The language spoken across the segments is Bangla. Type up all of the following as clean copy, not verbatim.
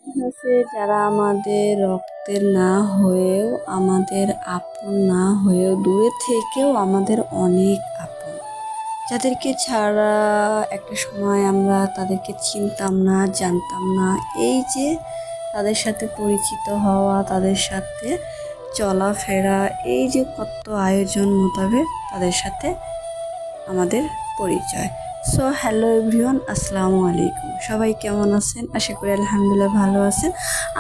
আছে যারা আমাদের রক্তের না হয়েও, আমাদের আপন না হয়েও, দূরে থেকেও আমাদের অনেক আপন, যাদেরকে ছাড়া একটা সময় আমরা তাদেরকে চিনতাম না, জানতাম না। এই যে তাদের সাথে পরিচিত হওয়া, তাদের সাথে চলাফেরা, এই যে কত আয়োজন মোতাবেক তাদের সাথে আমাদের পরিচয়। সো হ্যালো এভরিওয়ান, আসসালামু আলাইকুম। সবাই কেমন আছেন? আশা করি আলহামদুলিল্লাহ ভালো আছেন।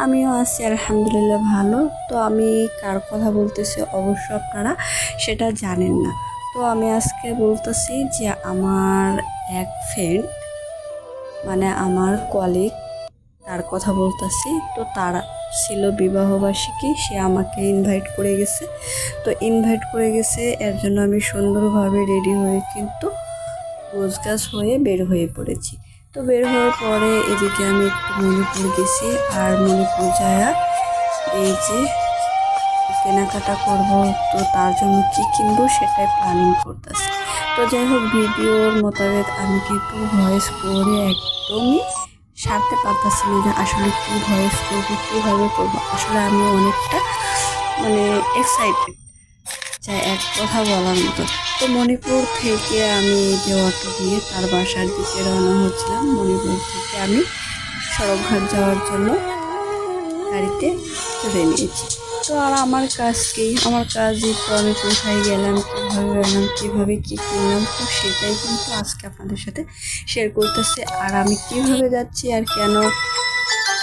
আমিও আছি আলহামদুলিল্লাহ ভালো। তো আমি কার কথা বলতেছি অবশ্য আপনারা সেটা জানেন না। তো আমি আজকে বলতেছি যে আমার এক ফ্রেন্ড, মানে আমার কলিগ, তার কথা বলতেছি। তো তার ছিল বিবাহবার্ষিকী, সে আমাকে ইনভাইট করে গেছে। তো ইনভাইট করে গেছে, এর জন্য আমি সুন্দরভাবে রেডি হয়ে কিন্তু গোছগাছ হয়ে বের হয়ে পড়েছি। তো বের হয়ে পরে এদিকে আমি একটু মণিপুর গেছি, আর মণিপুর যায়া এই যে কেনাকাটা করব। তো তার জন্য কি কিনবো সেটাই প্ল্যানিং করতেছি। তো যাই হোক, ভিডিওর মোতাবেক আমি কিন্তু ভয়েস করে একদমই সারতে পারতেছি না যে আসলে কি ভয়েস করবো, কীভাবে করবো। আসলে আমি অনেকটা এক্সাইটেড, যা এক কথা বলার মতো। তো মণিপুর থেকে আমি যে অটো দিয়ে তার বাসার দিকে রওনা হচ্ছিলাম। মণিপুর থেকে আমি সড়কঘাট যাওয়ার জন্য গাড়িতে চলে নিয়েছি। তো আর আমার কাজ কি? আমার কাজই তো আমি কোথায় গেলাম, কীভাবে গেলাম, কীভাবে কী কিনলাম, তো সেটাই কিন্তু আজকে আপনাদের সাথে শেয়ার করতেছি। আর আমি কিভাবে যাচ্ছি আর কেন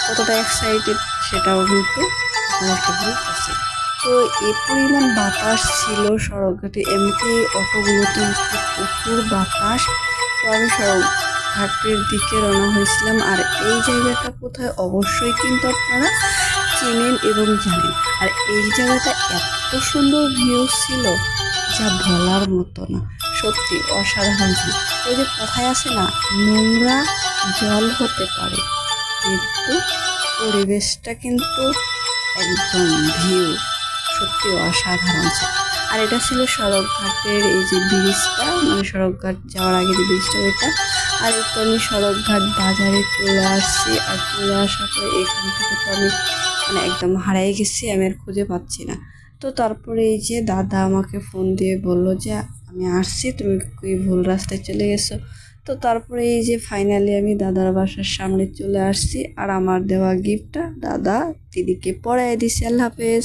কতটা এক্সাইটেড সেটাও কিন্তু আপনাদেরকে বলতেছি। তো এই পরিমাণ বাতাস ছিল সড়কঘাটে, এমনিতে অটোগুলোতে উঠতে প্রচুর বাতাস। তো আমি সড়কঘাটের দিকে রওনা হয়েছিলাম। আর এই জায়গাটা কোথায় অবশ্যই কিন্তু আপনারা চেনেন এবং জানেন। আর এই জায়গাটা এত সুন্দর ভিউ ছিল যা বলার মতো না, সত্যি অসাধারণ ছিল। ওই যে কথায় আছে না, নোংরা জল হতে পারে কিন্তু পরিবেশটা কিন্তু একদম ভিউ সত্যি অসাধারণ ছিল। আর এটা ছিল সড়কঘাটের এই যে ব্রিজটা, সড়কঘাট যাওয়ার আগে যে ব্রিজটা ওইটা। আর একটু আমি সড়কঘাট বাজারে চলে আসছি। আর চলে আসার পরে এখান থেকে তো আমি একদম হারিয়ে গেছি, আমি আর খুঁজে পাচ্ছি না। তো তারপরে এই যে দাদা আমাকে ফোন দিয়ে বলল যে আমি আসছি, তুমি কি ভুল রাস্তায় চলে গেছো। তো তারপরে এই যে ফাইনালি আমি দাদার বাসার সামনে চলে আসছি। আর আমার দেওয়া গিফটটা দাদা দিদিকে পরাই দিছে। আল্লাহ হাফেজ।